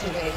Today,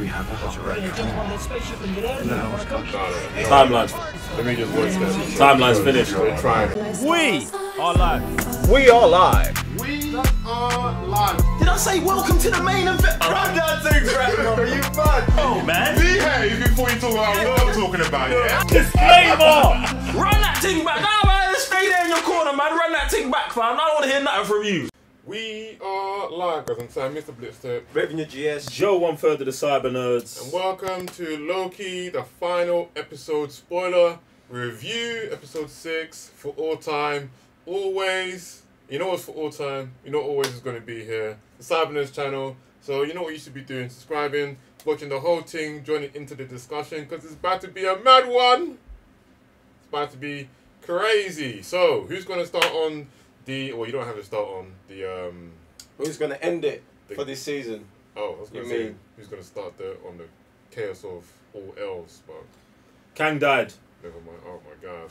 We have a hot we're gonna jump on this spaceship and get out of here. Timelines. Let me just voice that. Timeline's finished. We're trying. We are live. We are live. We are live. Did I say welcome to the main event? Run that thing right now, are you mad? Oh man. Behave before you talk about what I'm talking about, yeah? Disclaimer. Run that thing back. Nah, man, stay there in your corner, man. Run that thing back, fam. I don't want to hear nothing from you. We are live, guys. I'm Sam, Mr. Blitzster. Revenue GS. Joe, 1/3 of the Cyber Nerds. And welcome to Loki, the final episode spoiler review, episode 6 for all time. Always, you know what's for all time, you know always is going to be here. The Cyber Nerds channel. So you know what you should be doing, subscribing, watching the whole thing, joining into the discussion, because it's about to be a mad one. It's about to be crazy. So, who's going to start on the, well, you don't have to start on the, Who's going to end it for this season? oh, I was going to say, who's going to start on the chaos of all else, but Kang died. never mind. Oh my god.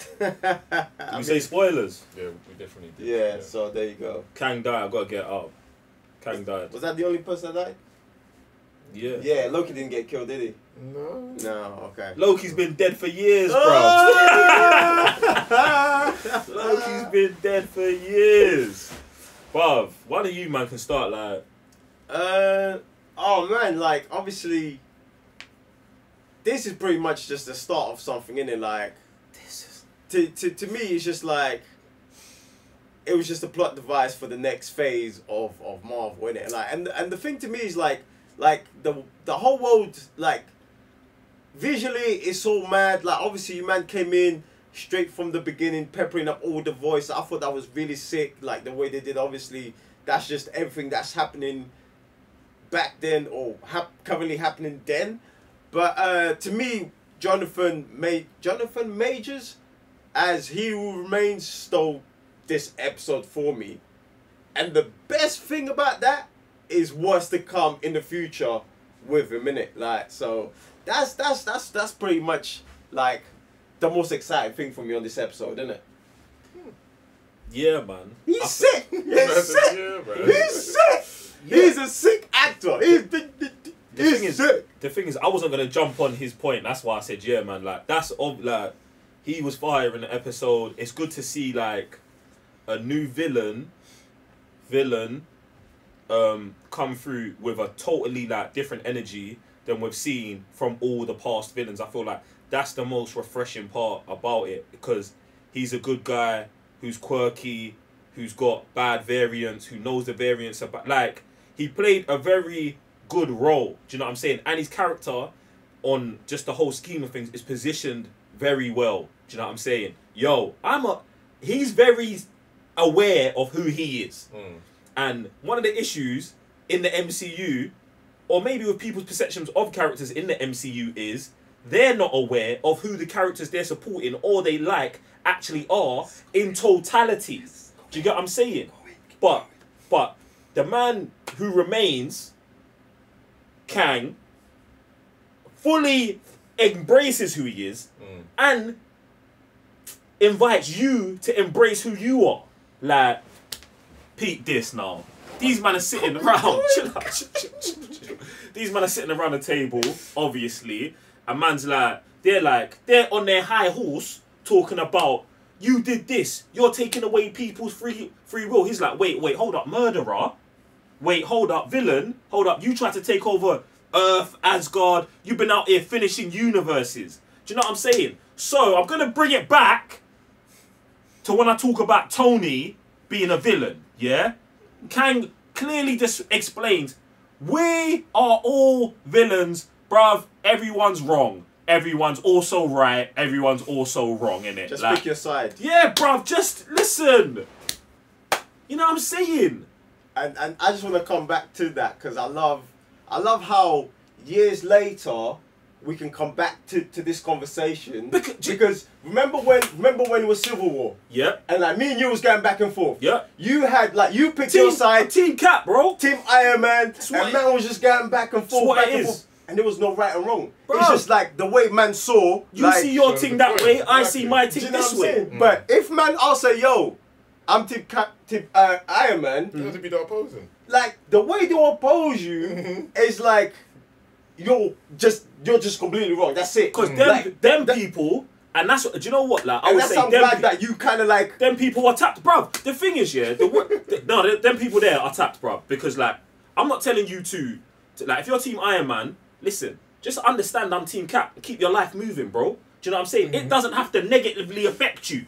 Did you say spoilers? Yeah, we definitely did. Yeah, so there you go. Kang died. I've got to get up. Kang died. Was that the only person that died? Yeah. Yeah, Loki didn't get killed, did he? No. No, okay. Loki's been dead for years, bro. Loki's been dead for years. Bruv, one of you man can start like. Oh man, like obviously, this is pretty much just the start of something, innit? Like, this is to me, it's just like it was just a plot device for the next phase of Marvel, innit? Like, and the thing to me is like the whole world, like visually it's so mad. Like obviously, you man came in straight from the beginning, peppering up all the voice. I thought that was really sick. Like the way they did. Obviously, that's just everything that's happening back then or currently happening then. But to me, Jonathan Majors, as He Who Remains, stole this episode for me. And the best thing about that is what's to come in the future with him, innit? Like, so that's pretty much like the most exciting thing for me on this episode, isn't it? Yeah, man. He's sick. He's sick. Yeah, He's sick. Yeah. He's a sick actor. He's sick. The thing is, I wasn't gonna jump on his point. That's why I said, yeah, man. Like like he was fire in the episode. It's good to see like a new villain come through with a totally like different energy than we've seen from all the past villains. I feel like that's the most refreshing part about it, because he's a good guy who's quirky, who's got bad variants, who knows the variants about, like, he played a very good role. Do you know what I'm saying? And his character, on just the whole scheme of things, is positioned very well. Do you know what I'm saying? Yo, he's very aware of who he is. And one of the issues in the MCU, or maybe with people's perceptions of characters in the MCU, is they're not aware of who the characters they're supporting or they like actually are in totality. Do you get what I'm saying? But the man who remains, Kang, fully embraces who he is and invites you to embrace who you are. Like, peep this now. These men are sitting around. These men are sitting around the table, obviously. And man's like, they're on their high horse talking about, you did this, you're taking away people's free will. He's like, wait, hold up, murderer. Wait, hold up, villain. Hold up, you tried to take over Earth, Asgard. You've been out here finishing universes. Do you know what I'm saying? So, I'm going to bring it back to when I talk about Tony being a villain, yeah? Kang clearly just explains, we are all villains, bruv. Everyone's wrong. Everyone's also right. Everyone's also wrong, innit? Just like, pick your side. Yeah, bruv. Just listen. You know what I'm saying? And I just want to come back to that because I love how years later we can come back to this conversation because remember when it was Civil War? Yeah. And like me and you was going back and forth. Yeah. You had like you picked your side. Team Cap, bro. Team Iron Man. And man was just going back and forth. Back and forth. And there was no right and wrong. Bro. It's just like the way man saw. You like, see your team that way, I see my team this way. But if man, I'll say, yo, I'm team Iron Man. You have to be the opposing. like the way they oppose you is like you're just completely wrong. That's it. Because them people, and that's what, do you know what? Like I would say, I'm glad that you kind of like them people are tapped, bruv. The thing is, yeah, them people there are tapped, bruv. Because like I'm not telling you to like if you're Team Iron Man, listen, just understand I'm Team Cap. Keep your life moving, bro. Do you know what I'm saying? It doesn't have to negatively affect you.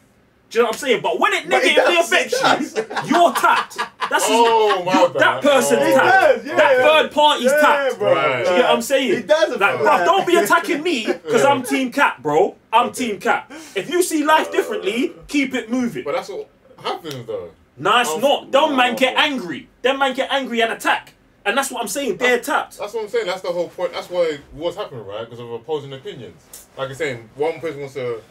Do you know what I'm saying? But when it negatively affects you, you're tapped. That's that person's tapped. That third party's tapped. bro. Right. Do you get what I'm saying? He does, like, bruv, don't be attacking me because I'm Team Cap, bro. I'm Team Cap. If you see life differently, keep it moving. But that's what happens though. Nah, it's not. Them man get angry. Them man get angry and attack. And that's what I'm saying. They're tapped. That's what I'm saying. That's the whole point. That's why what's happening, right? Because of opposing opinions. Like I'm saying, one person wants to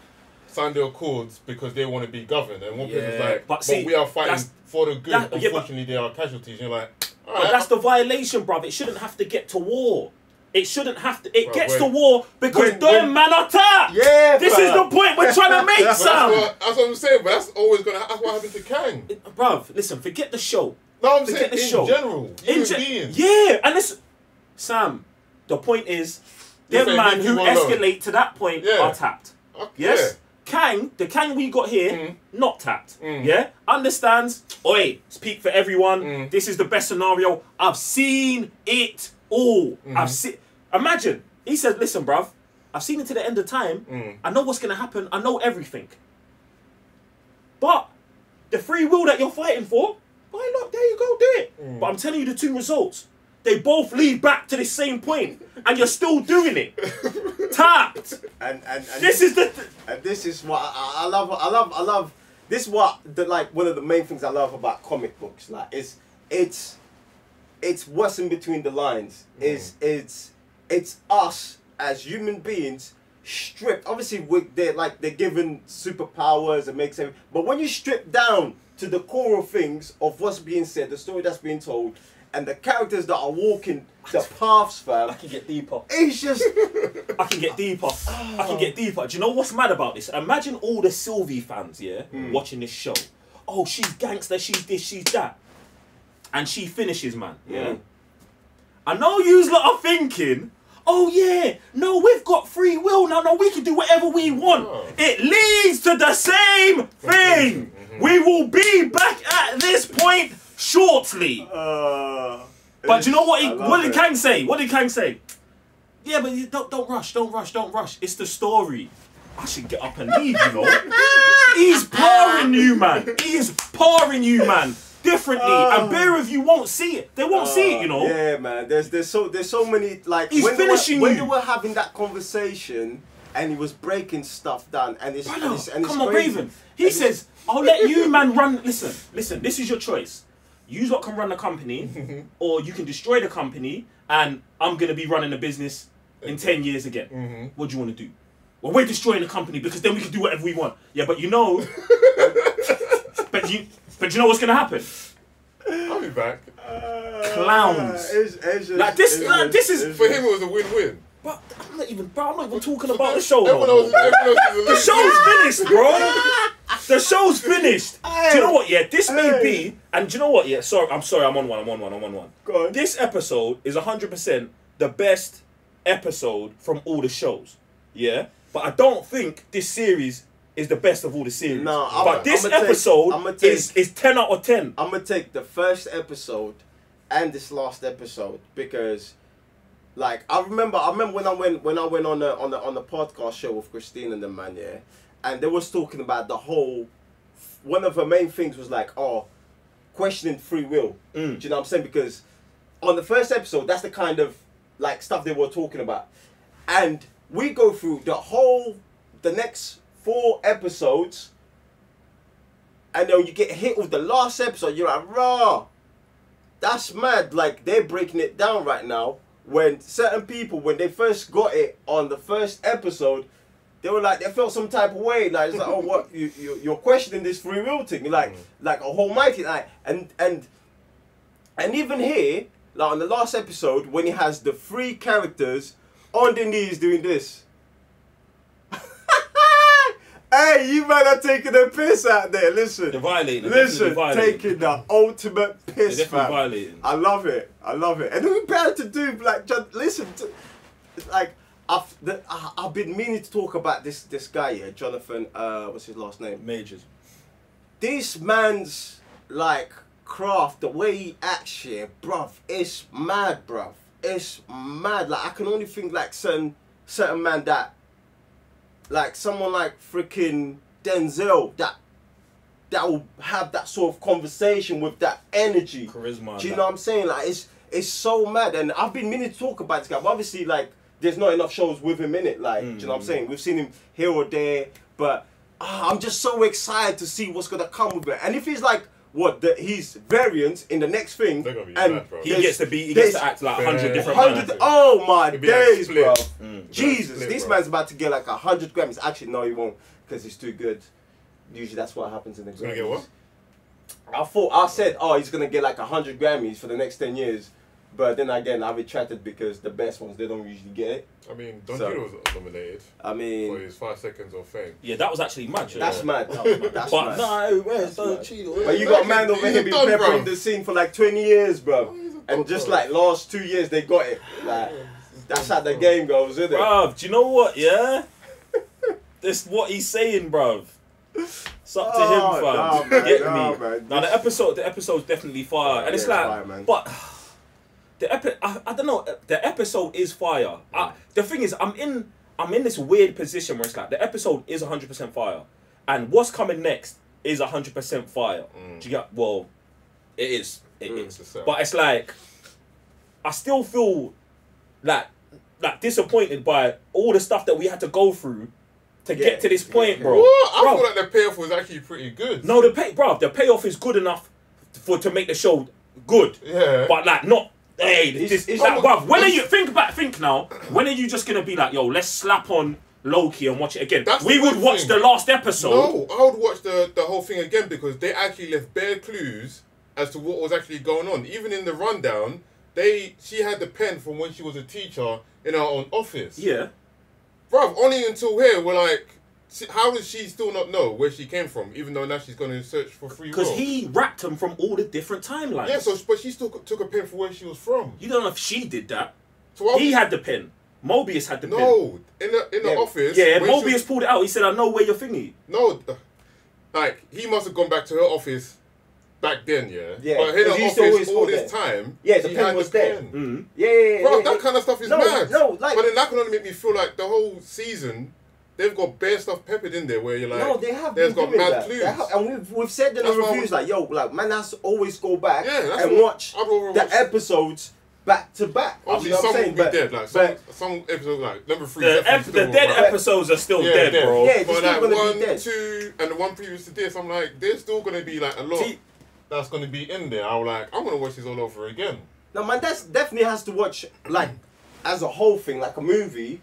sign the accords because they want to be governed, and one person's like, but we are fighting for the good. Unfortunately, there are casualties. And you're like, all right. But that's the violation, bruv. It shouldn't have to get to war. It shouldn't have to. It gets to war because them man are tapped. Yeah, this is the point we're trying to make, Sam. That's what I'm saying. But that's always gonna. That's what happened to Kang. Bruv, listen. Forget the show. No, I'm saying in general. Yeah, and this, Sam. The point is, them man who escalate to that point are tapped. Yes. Kang, the Kang we got here, not tapped. Yeah? Understands, oi, speak for everyone. This is the best scenario. I've seen it all. Imagine, he said, listen, bruv, I've seen it to the end of time. I know what's going to happen. I know everything. But the free will that you're fighting for, why not? There you go, do it. But I'm telling you the two results. They both lead back to the same point, and you're still doing it. Tapped. And this is the. And this is what I love. This is what one of the main things I love about comic books. Like it's what's in between the lines. It's us as human beings stripped. Obviously, they're given superpowers and makes everything. But when you strip down to the core of things of what's being said, the story that's being told, and the characters that are walking the paths, fam. I can get deeper. It's just... I can get deeper. I can get deeper. Do you know what's mad about this? Imagine all the Sylvie fans, watching this show. Oh, she's gangster, she's this, she's that. And she finishes, man, I know yous lot are thinking, oh yeah, no, we've got free will now, no, we can do whatever we want. It leads to the same thing. We will be back at this point shortly. But do you know what did Kang say? What did Kang say? Yeah, but you don't rush, don't rush. It's the story. I should get up and leave, you know. He's powering you, man. He's powering you, man. Differently, and bear of you won't see it. They won't see it, you know. Yeah, man. There's so many like he's finishing when they were having that conversation and he was breaking stuff down and it's come on, Raven. He says, "I'll let you, man, run." Listen. This is your choice. You lot can run the company, or you can destroy the company, and I'm gonna be running the business in 10 years again. What do you want to do? Well, we're destroying the company because then we can do whatever we want. Yeah, but you know, but you know what's gonna happen? I'll be back. Clowns. Like this is for him. It was a win-win. But I'm not even talking about the show. The show's finished, bro. The show's finished. Do you know what? Yeah, this may be, and do you know what? Yeah, I'm sorry. I'm on one. Go on. This episode is 100% the best episode from all the shows. Yeah, but I don't think this series is the best of all the series. No, but this episode is 10 out of 10. I'm gonna take the first episode and this last episode because, like, I remember when I went on the podcast show with Christine and the man, yeah, and they was talking about the whole. One of her main things was like, questioning free will. Do you know what I'm saying? Because on the first episode, that's the kind of like stuff they were talking about, and we go through the next 4 episodes, and then you get hit with the last episode. You're like, raw. That's mad. Like, they're breaking it down right now. When certain people, when they first got it on the first episode, they were like, they felt some type of way. Like, it's like, oh, what you're questioning this free will thing, like a almighty, like, and even here, like on the last episode, when he has the 3 characters on their knees doing this. Hey, you man are taking the piss out there. Listen. They're violating. Listen, Violating. taking the ultimate piss, They're definitely fam. violating. I love it. I love it. And who better to do, like, just listen, like, I've been meaning to talk about this guy here, Jonathan, what's his last name? Majors. This man's, like, craft, the way he acts here, bruv, it's mad, bruv. It's mad. Like, I can only think, like, certain man that, like, someone like freaking Denzel, that will have that sort of conversation with that energy. Charisma. Do you know what I'm saying? Like, it's so mad. And I've been meaning to talk about this guy, but obviously, like, there's not enough shows with him in it. Like, do you know what I'm saying? We've seen him here or there, but I'm just so excited to see what's gonna come with it. And if he's like, he's variant in the next thing, They're gonna be and mad, bro. He gets to act like 100 different 100. man. Oh my It'd be like days, split. bro! Jesus, Split, this bro. man's about to get like 100 Grammys. Actually, no, he won't, because he's too good. Usually, that's what happens in the Grammys. Gonna get what? I said, oh, he's gonna get like 100 Grammys for the next 10 years. But then again, I retracted because the best ones, they don't usually get it. I mean, Don So- Cheadle was nominated I for mean, his 5 seconds of fame. Yeah, that was actually mad. that's yeah. mad. That's But mad. no, where's That's the mad. Cheadle? But you got man over He's here a been dog, peppering bro. the scene for like 20 years, bro. he's a And dog, just bro. like last 2 years, they got it. Like, that's how the game goes, isn't it? Bruv, do you know what, yeah? This what he's saying, bruv. It's up to Oh, him, fam. nah, You man, get nah, me? man. Now the episode's definitely fire. And it's Yeah, like, it's fire, man. but I don't know, the episode is fire. The thing is, I'm in this weird position where it's like, the episode is 100% fire. And what's coming next is 100% fire. Do you get, well, it is. It is. It's a But it's like, I still feel like disappointed by all the stuff that we had to go through to get to this point, bro. What? I Bro, feel like the payoff was actually pretty good. no, the payoff is good enough to make the show good. Yeah. But like not. Hey, It's like, bruv, when are it's- you think now? When are you just gonna be like, yo, let's slap on Loki and watch it again? That's We the would good watch thing. the last episode. No, I would watch the whole thing again because they actually left bare clues as to what was actually going on. Even in the rundown, she had the pen from when she was a teacher in her own office. Yeah. Bruv, only until here we're like, how does she still not know where she came from? Even though now she's going to search for free will. Because he wrapped them from all the different timelines. Yeah, but she still took a pen for where she was from. You don't know if she did that. So why He would- had the pen. Mobius had the pen. No, in the office. Yeah, when she Mobius was- pulled it out. He said, I know where you're thingy. No, like he must have gone back to her office back then, yeah. Yeah, But in 'cause her he used to always office all hold this it. time. Yeah, the she pen had was the there. pen. Mm. Yeah. Bro, that kind of stuff is No, mad. no, like- But then that can only make me feel like the whole season, they've got bare stuff peppered in there where you're like, No, they have there's been got doing mad that. clues. They have- and we've said in the That's why reviews, like, yo, like, man has to always go back Yeah, that's and what- watch I'd rather watch- the episodes back to back. Obviously, You know what I'm some saying? will be dead. Like but some episodes, like number 3. The definitely still dead will, right? episodes are still Yeah, dead, dead. bro. Yeah, it's But still like gonna be 1, dead. 2, and the one previous to this, I'm like, there's still gonna be like a lot See- that's gonna be in there. I'm gonna watch this all over again. no, man, that's definitely has to watch, like, as a whole thing, like a movie.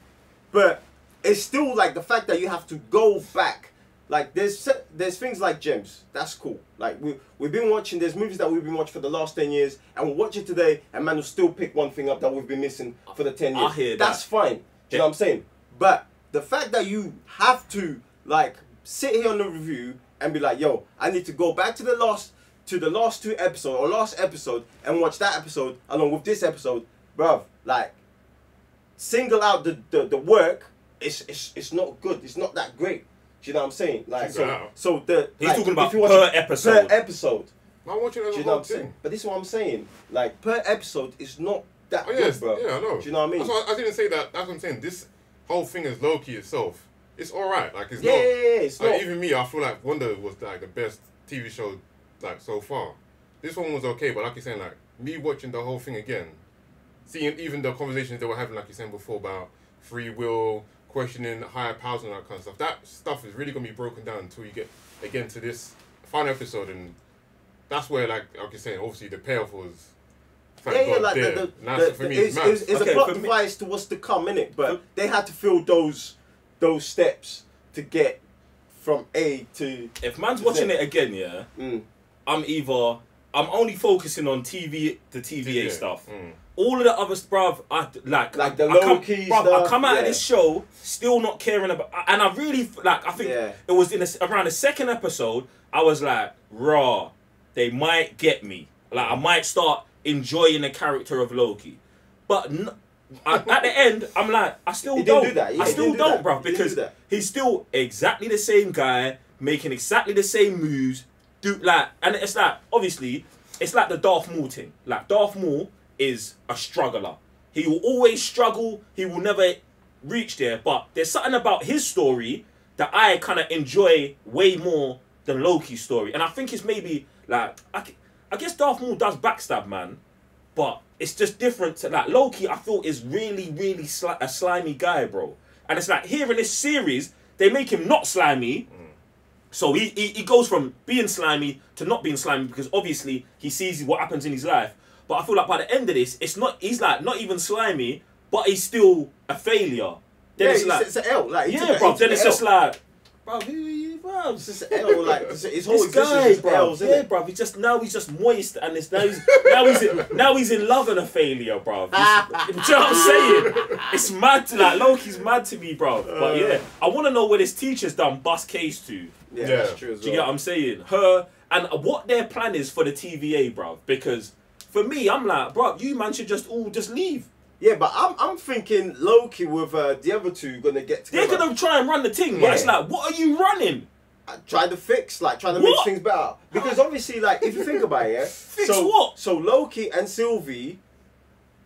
But it's still, like, the fact that you have to go back. Like, there's things like Gems. That's cool. Like, we've been watching, there's movies that we've been watching for the last 10 years, and we'll watch it today, and man will still pick one thing up that we've been missing for the 10 years. I hear That's that. fine. Do you know what I'm saying? But the fact that you have to, like, sit here on the review and be like, yo, I need to go back to the last 2 episodes, or last episode, and watch that episode along with this episode, bruv, like, single out the work, it's not good. It's not that great. Do you know what I'm saying? Like, Single out. so the He's like, talking about if you watch per it episode. Per episode. I'm watching it as Do a you know whole what I'm saying? thing. But this is what I'm saying. Like, per episode is not that Oh good, yes, bro. yeah, I know. Do you know what I mean? That's why I didn't say that. That's what I'm saying. This whole thing is Loki itself. It's alright. Like it's Yeah, not. yeah, yeah, it's like, not. even me, I feel like Wonder was like the best TV show like so far. This one was okay, but like you're saying, like me watching the whole thing again, seeing even the conversations they were having, like you're saying before about free will, questioning higher powers and that kind of stuff. That stuff is really gonna be broken down until you get again to this final episode, and that's where like you're saying, obviously the payoff was. Thank God like there. the And that's, for me, it's mad. it's Okay, a plot for me- device to what's to come, innit? But they had to fill those steps to get from A to. If man's Z. watching it again, yeah, Mm. I'm only focusing on the TVA Yeah. stuff. all of the others, bruv, Like the I come, Loki bruv, stuff, I come out yeah. of this show still not caring about, and I really like. I think Yeah. it was around the second episode. I was like, raw, they might get me. Like I might start enjoying the character of Loki, but at the end, I'm like, I still He don't. didn't do that. Yeah, I he still didn't do don't, that. bruv, He didn't because do that. he's still exactly the same guy, making exactly the same moves. And it's like, obviously, it's like the Darth Maul thing. Like Darth Maul is a struggler. He will always struggle. He will never reach there. But there's something about his story that I kind of enjoy way more than Loki's story. And I think it's maybe like I guess Darth Maul does backstab, man, but it's just different to like Loki. I feel is really a slimy guy, bro. And it's like here in this series they make him not slimy. So he goes from being slimy to not being slimy because obviously he sees what happens in his life. But I feel like by the end of this, he's like not even slimy, but he's still a failure. Then it's an L. Like, yeah, bro. Then it's just like, bro, who are you, bro? It's just an L. Like his whole This guy, existence is bro. L's, isn't Yeah, it? bro. He's just moist, and now he's in love and a failure, bro. Do you know what I'm saying? It's mad to like Loki's mad to me, bro. But yeah, I want to know where this teacher's done bust case to. Yeah, Yeah. that's true as Do you well. get what I'm saying? Her and what their plan is for the TVA, bro. Because for me, I'm like, bro, you man should just leave. Yeah, but I'm thinking Loki with the other two gonna get together. They're gonna try and run the thing, but Yeah. it's like, what are you running? Try to fix, like trying to What? make things better. Because obviously, like if you think about it, yeah, Fix so, what? So Loki and Sylvie,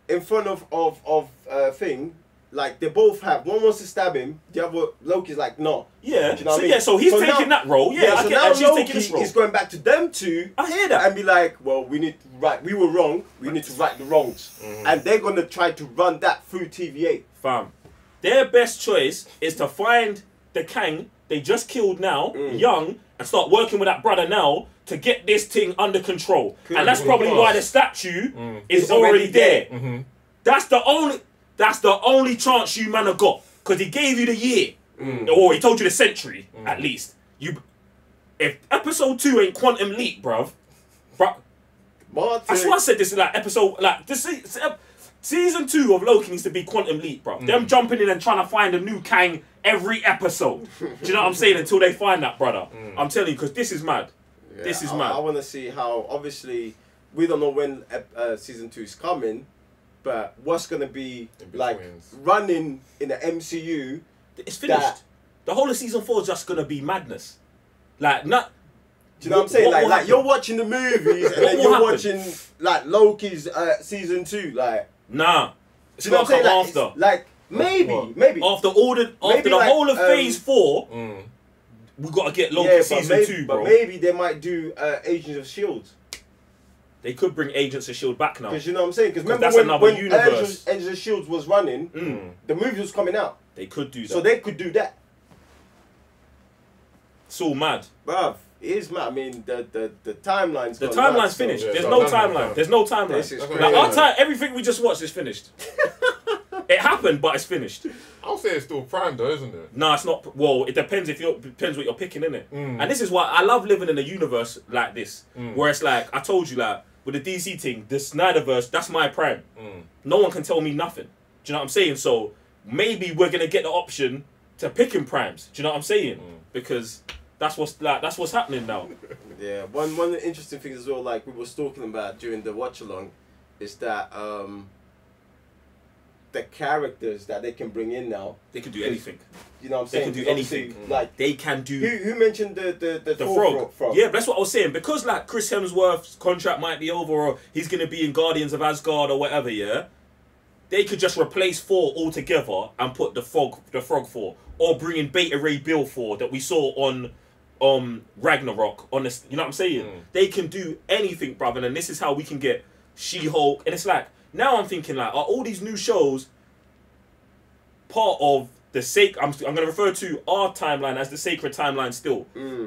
in front of thing, like they both have. One wants to stab him, the other Loki's like no. Yeah. Do you know what I mean? Yeah. So he's So taking now- that role. Yeah. I so get now that. She's Loki taking this role. is going back to them two. I hear that. And be like, well, we need to right. We were wrong. We need to right the wrongs. And they're gonna try to run that through TVA. Fam, their best choice is to find the Kang they just killed now, young, and start working with that brother now to get this thing under control. And that's probably why the statue is It's already already there. there. That's the only chance you man have got. Because he gave you the year. Or he told you the century, at least. If episode 2 ain't Quantum Leap, bruv. Martin, That's why I said this in like episode, like this season 2 of Loki needs to be Quantum Leap, bro. Them jumping in and trying to find a new Kang every episode. Do you know what I'm saying? Until they find that, brother. I'm telling you, because this is mad. This is mad. I want to see how. Obviously, we don't know when season 2 is coming, but what's gonna be In like betweens. running in the MCU? It's finished. That- The whole of season 4 is just gonna be madness. Like not. Do you know what I'm saying? What will Like happen? you're watching the movies and then will you're happen? watching like Loki's season 2. Like, Nah. It's do you know gotta what I'm come saying? Like, after. like maybe, What? maybe. After Maybe the like, whole of Phase 4, we gotta get Loki yeah, season 2, bro. But maybe they might do Agents of Shield. They could bring Agents of Shield back now. Because you know what I'm saying? Because remember that's another when universe. Agents of Shield was running, the movie was coming out. They could do that. So they could do that. It's all mad. Bruv, it is mad. I mean, the timeline's The gone timeline's nuts, so- finished. yeah, There's so no timeline's timeline. done. There's no timeline. This is That's crazy. what Like I'm our saying. everything we just watched is finished. It happened, but it's finished. I'll say it's still prime though, isn't it? No, it's not. Well, it depends depends what you're picking, innit? And this is why I love living in a universe like this, where it's like I told you, like with the DC thing, the Snyderverse, that's my prime. No one can tell me nothing. Do you know what I'm saying? So maybe we're gonna get the option to pick in primes. Do you know what I'm saying? Because that's what's happening now. Yeah, one of the interesting things as well, like we was talking about during the watch along, is that the characters that they can bring in now. They can do anything. You know what I'm They saying? can do 'Cause obviously, anything. Like They can do. who mentioned the The frog? Yeah, that's what I was saying. Because like Chris Hemsworth's contract might be over, or he's gonna be in Guardians of Asgard or whatever. Yeah, they could just replace Thor altogether and put the frog Thor, or bring in Beta Ray Bill Thor that we saw on Ragnarok. On this, you know what I'm saying? They can do anything, brother. And this is how we can get She-Hulk. And it's like now I'm thinking like, are all these new shows part of the I'm going to refer to our timeline as the sacred timeline still.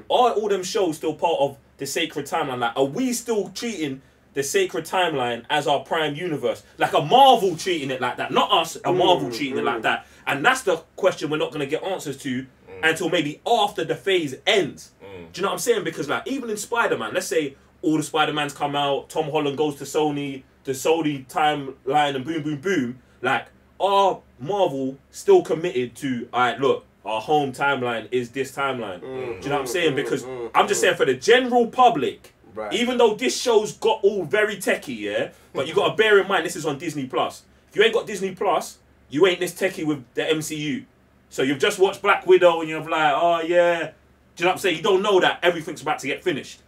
Are all them shows still part of the sacred timeline? Like, are we still treating the sacred timeline as our prime universe? Like a Marvel treating it like that. Not us, a Marvel treating it like that. And that's the question we're not going to get answers to until maybe after the phase ends. Do you know what I'm saying? Because like even in Spider-Man, let's say all the Spider-Mans come out, Tom Holland goes to Sony the Sony timeline and boom, boom, boom, like, are Marvel still committed to, alright, look, our home timeline is this timeline? Do you know what I'm saying? Because I'm just saying for the general public, even though this show's got all very techie, yeah, but you got to bear in mind this is on Disney Plus. If you ain't got Disney Plus, you ain't this techie with the MCU. So you've just watched Black Widow and you're like, oh yeah. Do you know what I'm saying? You don't know that everything's about to get finished.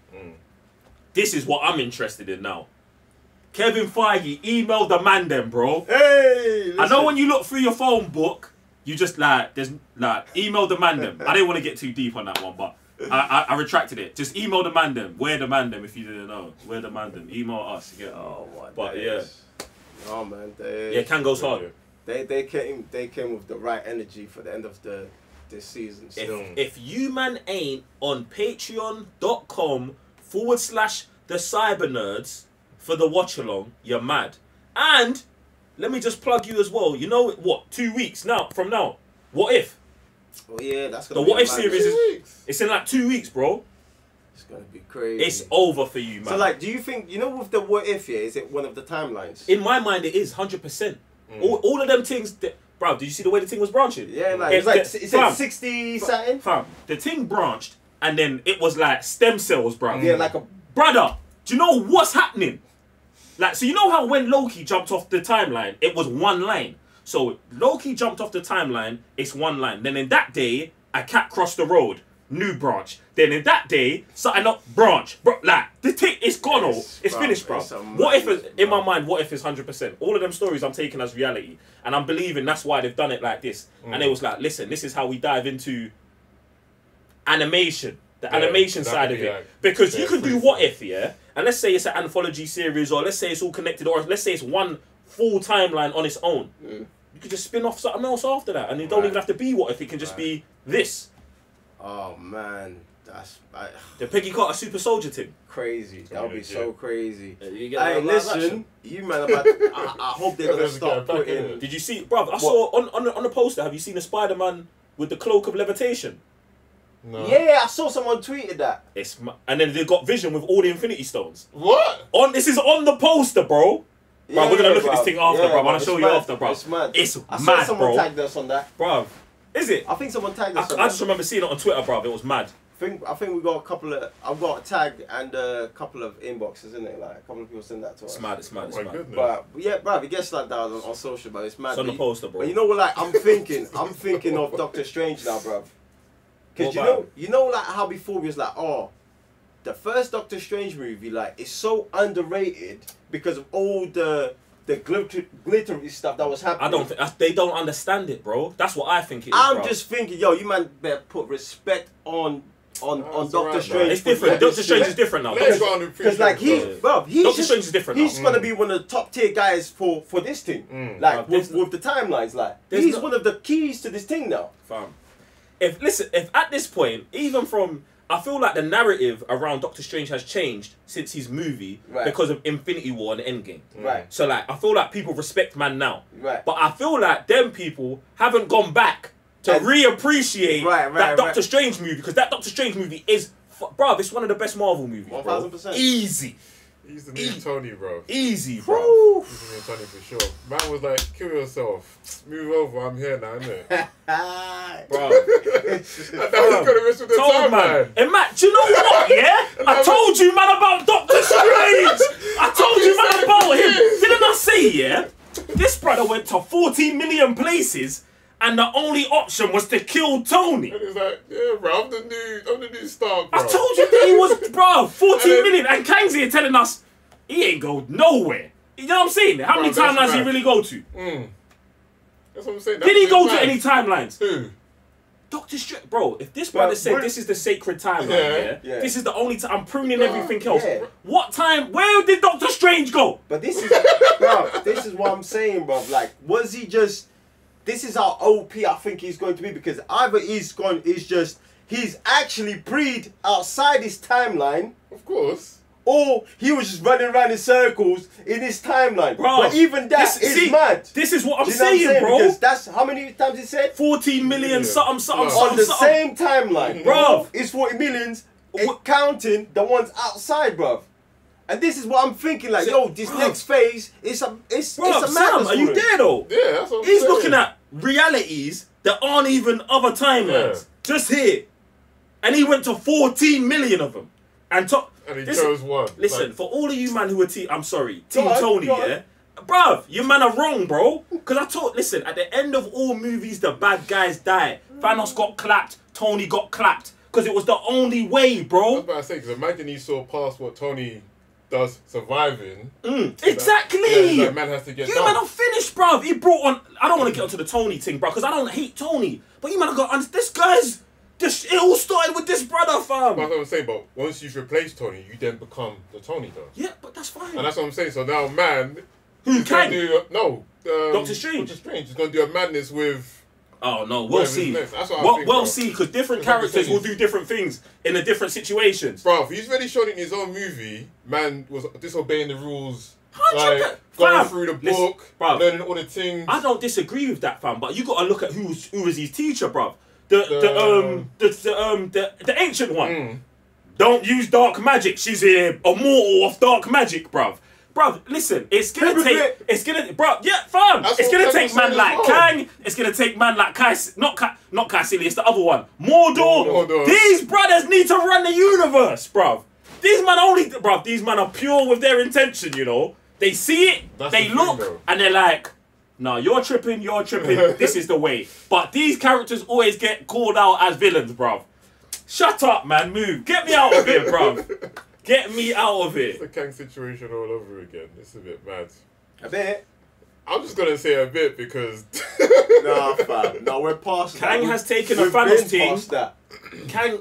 This is what I'm interested in now. Kevin Feige, email the man then, bro. Hey, listen. I know when you look through your phone book, you just there's email the man them. I didn't want to get too deep on that one, but I retracted it. Just email the man them. Where the man them if you didn't know. Where the man them. Email us. Yeah. Oh my But days. Oh man, Can goes hard. They came with the right energy for the end of this season. Still. If you man ain't on patreon.com/the cyber nerds for the watch along, you're mad. And let me just plug you as well. You know what? 2 weeks from now. What if? Oh yeah, that's The gonna be What If series it's in like 2 weeks, bro. It's gonna be crazy. It's over for you, man. So like, do you think with the What If? Yeah, is it one of the timelines? In my mind, it is 100%. All of them things, bro. Did you see the way the thing was branching? Yeah, like it's like is it 60 something? Fam, the thing branched, and then it was like stem cells, bro. Yeah, like a brother. Do you know what's happening? Like, so you know how when Loki jumped off the timeline, it was one line. So Loki jumped off the timeline, it's one line. Then in that day, a cat crossed the road, new branch. Then in that day, something up branch, bro. Like the thing, it's gone. It's finished, bro. What if? In my mind, what if is 100%? All of them stories I'm taking as reality, and I'm believing that's why they've done it like this. And it was like, listen, this is how we dive into animation. The animation side of it. Like, because you could do What If, yeah? And let's say it's an anthology series, or let's say it's all connected, or let's say it's one full timeline on its own. You could just spin off something else after that, and it don't even have to be What If, it can just be this. Oh man, that's The Peggy Carter Super Soldier thing. crazy. That would be so crazy. You get Hey, that live listen, action. you man about. I hope they're gonna start putting. Did you see, bruv? I saw on the poster. Have you seen the Spider-Man with the cloak of levitation? No. Yeah, I saw someone tweeted that. And then they got Vision with all the Infinity Stones. What? This is on the poster, bro. Bro, we're gonna look at this thing after, bro. I'm gonna show you mad. after, bro. It's mad. It's I saw mad, someone bro. tagged us on that. Bro, is it? I think someone tagged us on I that. just remember seeing it on Twitter, bro. It was mad. I think we got a couple of. I've got a tag and a couple of inboxes in it. Like a couple of people send that to us. It's mad. It's mad. It's My mad. goodness. But yeah, bruv, it gets like that on social, but it's mad. It's on the poster, bro. But you know what? Like I'm thinking of Doctor Strange now, bruv. Because you know, like how before we was like, oh, the first Doctor Strange movie, like, is so underrated because of all the glittery stuff that was happening. I don't think they don't understand it, bro. That's what I think it is. I'm bro. just thinking, yo, you man better put respect on Doctor Strange. It's different. Doctor Strange is different now. Because like Doctor Strange is different. He's gonna be one of the top tier guys for this thing. Like with the timelines, like he's one of the keys to this thing now. Fam. If at this point, even from, I feel like the narrative around Doctor Strange has changed since his movie because of Infinity War and Endgame. Right. So like, I feel like people respect man now. Right. But I feel like them people haven't gone back to reappreciate that Doctor Strange movie, because that Doctor Strange movie is, bruv, it's one of the best Marvel movies. 1000%. Easy. He's the new Tony, bro. Easy, bro. He's the new Tony for sure. Man was like, kill yourself. Move over, I'm here now, innit? Bro. And now he's gonna mess with the time, man. And Matt, do you know what, yeah? I told you, man, about Doctor Strange. I told you, man, about him. Didn't I say, yeah? This brother went to 14 million places, and the only option was to kill Tony. And he's like, yeah, bro, I'm the new Stark, bro. I told you that he was, bro, 14 million. And Kang's here telling us he ain't go nowhere. You know what I'm saying? How many timelines did he really go to? That's what I'm saying. Did he go to any timelines? Who? Doctor Strange, bro. If this brother said this is the sacred timeline, this is the only time I'm pruning everything else. What time? Where did Doctor Strange go? But this is, bro. This is what I'm saying, bro. Like, was he just? This is how OP I think he's going to be, because either he's actually breed outside his timeline, of course, or he was just running around in circles in his timeline. Bro, but even that is mad. This is what I'm Do you know saying, bro. Because that's how many times he said? 14 million, something. On the same timeline, bro. It's 40 millions, counting the ones outside, bro. And this is what I'm thinking, like, yo, this next phase is it's Bro, a Sam, madness. are you for him. there though? Yeah, that's what I'm He's saying. looking at realities that aren't even other timelines. Yeah. Just here. And he went to 14 million of them. And And he chose one. Listen, Like, for all of you man who are I'm sorry, Team Go on, Tony, go on. yeah? Bruv, you man are wrong, bro. Because listen, at the end of all movies, the bad guys die. Thanos got clapped, Tony got clapped. Because it was the only way, I bro. was about to say, because imagine he saw past what Tony does surviving. Exactly. That man has to get You done. man are finished, bruv. He brought on. I don't want to get onto the Tony thing, bruv, because I don't hate Tony. But you man have got. This guy's. It all started with this brother, fam. That's what I'm saying, but once you've replaced Tony, you then become the Tony though. Yeah, but that's fine. And that's what I'm saying. So now, man, Who he's can? gonna do Doctor Strange. Doctor Strange is gonna do a madness with. Oh no, we'll whatever's see. next. That's what I We'll, think, we'll bro. see, because different That's what I'm characters saying. will do different things in the different situations. Bro, if he's already shown it in his own movie, man was disobeying the rules. 100%. Like, going Fam, through the listen, book, bruv. learning all the things. I don't disagree with that, fam, but you got to look at who was his teacher, bruv. The ancient one. Mm. Don't use dark magic. She's a immortal of dark magic, bruv. Bruv, listen, it's gonna take. It's gonna, bruv. Yeah, fam. That's It's what gonna Kang take was man saying like as well. Kang. It's gonna take man like Kai. Not Kai Silly. It's the other one. Mordor. Mordor. These brothers need to run the universe, bruv. These man bruv. These man are pure with their intention. You know, they see it, That's they the thing, look, though. and they're like, "No, you're tripping. You're tripping. This is the way." But these characters always get called out as villains, bruv. Shut up, man. Move. Get me out of here, bruv. Get me out of It's it. the Kang situation all over again. It's a bit mad. A bit. I'm just gonna say a bit because Nah, fam. No, we're past that. Kang has taken a We've Thanos been team. past that. Kang,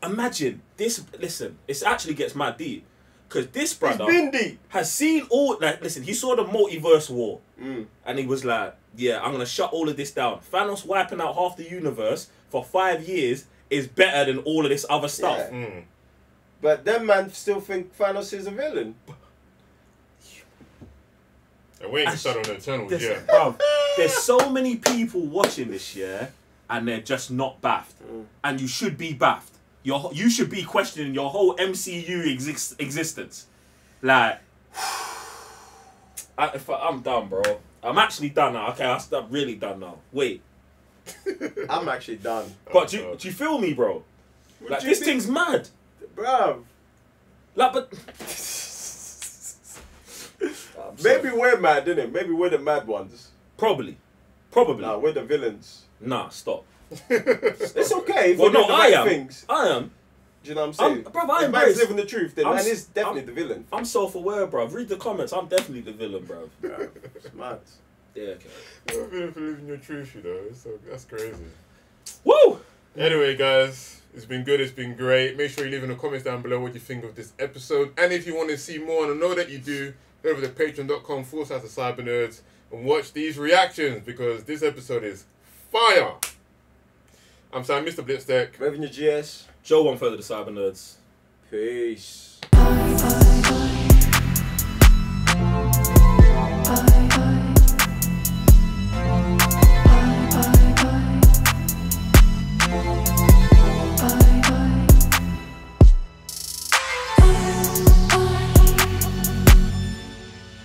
imagine this. Listen, it actually gets mad deep. Because this It's brother been deep. has seen all. Like, listen, he saw the multiverse war. Mm. And he was like, yeah, I'm going to shut all of this down. Thanos wiping out half the universe for 5 years is better than all of this other stuff. Yeah. Mm. But them man still think Thanos is a villain. And we ain't just started on the Eternals This, yet. bruv, there's so many people watching this year, and they're just not baffed. And you should be baffed. You should be questioning your whole MCU existence. Like, I'm done, bro. I'm actually done now. Okay, I'm really done now. Wait, I'm actually done. but do you feel me, bro? Like, do you this think? thing's mad. Bruv. Like, but Maybe we're mad, innit? Maybe we're the mad ones. probably. Nah, we're the villains. Nah, stop. It's okay if Well, we're doing no, the I am. am. things. I am. Do you know what I'm saying? Bruv, I if man's embrace- living the truth, then I'm man s- is definitely I'm- the villain. I'm self-aware, bruv. Read the comments. I'm definitely the villain, bruv. It's mad. Yeah, okay. You're a villain for living your truth, you know. That's crazy. Woo! Anyway, guys, it's been good. It's been great. Make sure you leave in the comments down below what you think of this episode. And if you want to see more, and I know that you do, go over to patreon.com/cybernerds and watch these reactions because this episode is fire. I'm Sam, Mr. Blitzdeck. Revenue GS. Joe, one further to Cyber Nerds. Peace. I